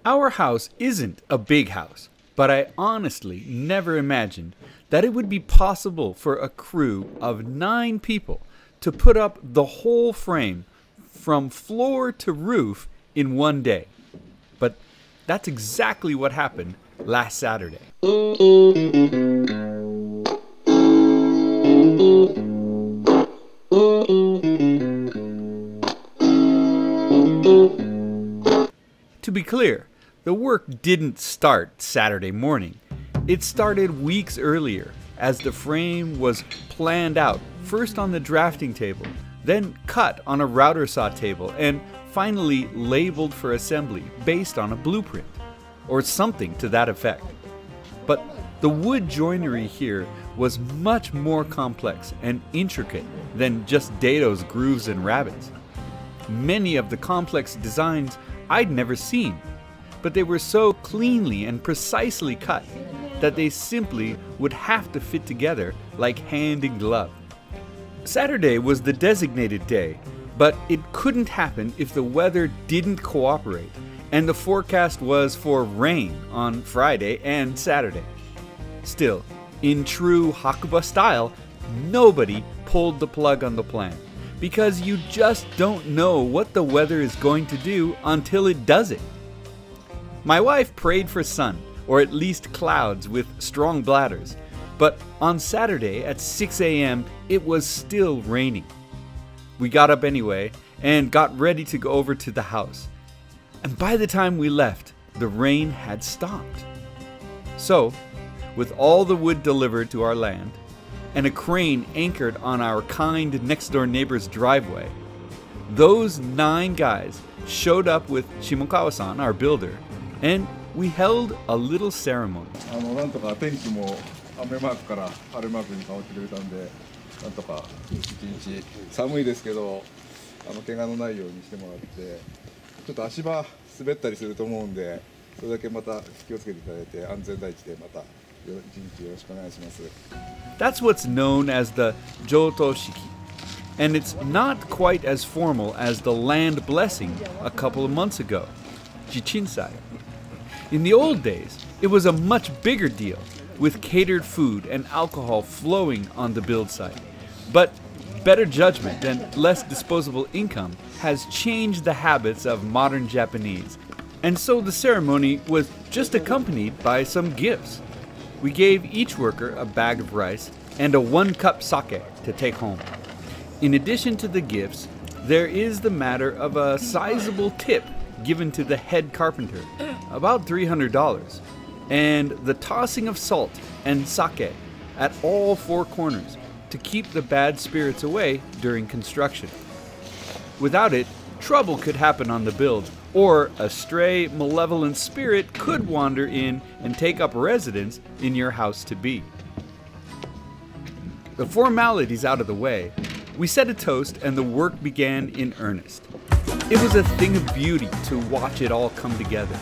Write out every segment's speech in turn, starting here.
Our house isn't a big house, but I honestly never imagined that it would be possible for a crew of 9 people to put up the whole frame from floor to roof in one day. But that's exactly what happened last Saturday. To be clear, the work didn't start Saturday morning. It started weeks earlier as the frame was planned out, first on the drafting table, then cut on a router saw table, and finally labeled for assembly based on a blueprint, or something to that effect. But the wood joinery here was much more complex and intricate than just dados, grooves, and rabbets. Many of the complex designs I'd never seen, but they were so cleanly and precisely cut that they simply would have to fit together like hand in glove. Saturday was the designated day, but it couldn't happen if the weather didn't cooperate, and the forecast was for rain on Friday and Saturday. Still, in true Hakuba style, nobody pulled the plug on the plan, because you just don't know what the weather is going to do until it does it. My wife prayed for sun, or at least clouds with strong bladders, but on Saturday at 6 a.m. it was still raining. We got up anyway and got ready to go over to the house. And by the time we left, the rain had stopped. So, with all the wood delivered to our land, and a crane anchored on our kind next-door neighbor's driveway, those 9 guys showed up with Shimokawa-san, our builder, and we held a little ceremony. なんとか天気も雨マークから晴れマークに変わってくれたんで、なんとか一日寒いですけど、怪我のないようにしてもらって、ちょっと足場滑ったりすると思うんで、それだけまた気をつけていただいて、安全第一でまた一日よろしくお願いします。That's what's known as the Joto Shiki, and it's not quite as formal as the land blessing a couple of months ago, Jichinsai. In the old days, it was a much bigger deal, with catered food and alcohol flowing on the build site. But better judgment and less disposable income has changed the habits of modern Japanese, and so the ceremony was just accompanied by some gifts. We gave each worker a bag of rice and a 1-cup sake to take home. In addition to the gifts, there is the matter of a sizable tip given to the head carpenter, about $300, and the tossing of salt and sake at all 4 corners to keep the bad spirits away during construction. Without it, trouble could happen on the build, or a stray, malevolent spirit could wander in and take up residence in your house-to-be. The formalities out of the way, we said a toast and the work began in earnest. It was a thing of beauty to watch it all come together.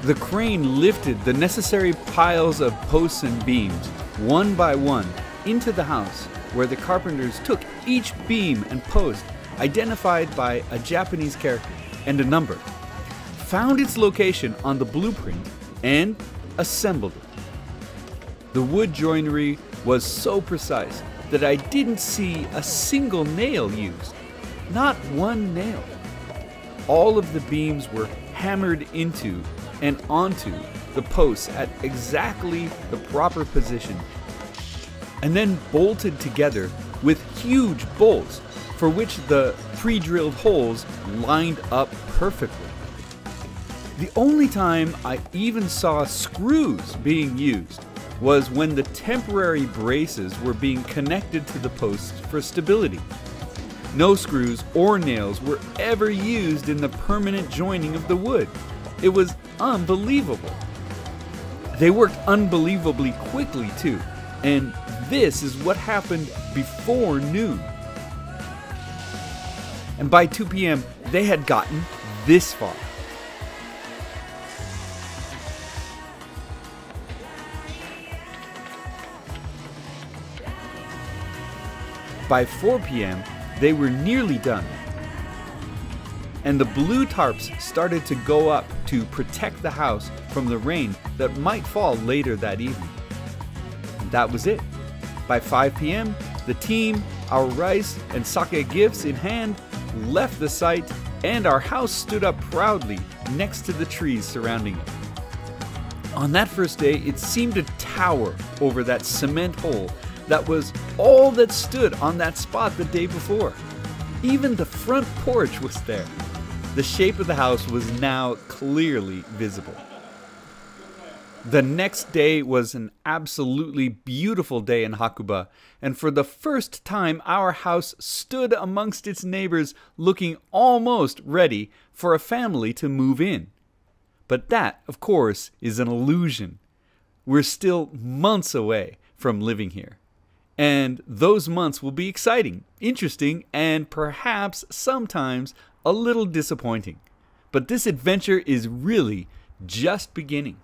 The crane lifted the necessary piles of posts and beams, one by one, into the house, where the carpenters took each beam and post, identified by a Japanese character and a number, found its location on the blueprint, and assembled it. The wood joinery was so precise that I didn't see a single nail used. Not one nail. All of the beams were hammered into and onto the posts at exactly the proper position, and then bolted together with huge bolts for which the pre-drilled holes lined up perfectly. The only time I even saw screws being used was when the temporary braces were being connected to the posts for stability. No screws or nails were ever used in the permanent joining of the wood. It was unbelievable. They worked unbelievably quickly too, and this is what happened before noon. And by 2 p.m., they had gotten this far. By 4 p.m., they were nearly done. and the blue tarps started to go up to protect the house from the rain that might fall later that evening. And that was it. By 5 p.m., the team, our rice and sake gifts in hand, left the site, and our house stood up proudly next to the trees surrounding it. On that first day, it seemed to tower over that cement hole that was all that stood on that spot the day before. Even the front porch was there. The shape of the house was now clearly visible. The next day was an absolutely beautiful day in Hakuba, and for the first time our house stood amongst its neighbors looking almost ready for a family to move in. But that, of course, is an illusion. We're still months away from living here. And those months will be exciting, interesting, and perhaps sometimes a little disappointing. But this adventure is really just beginning.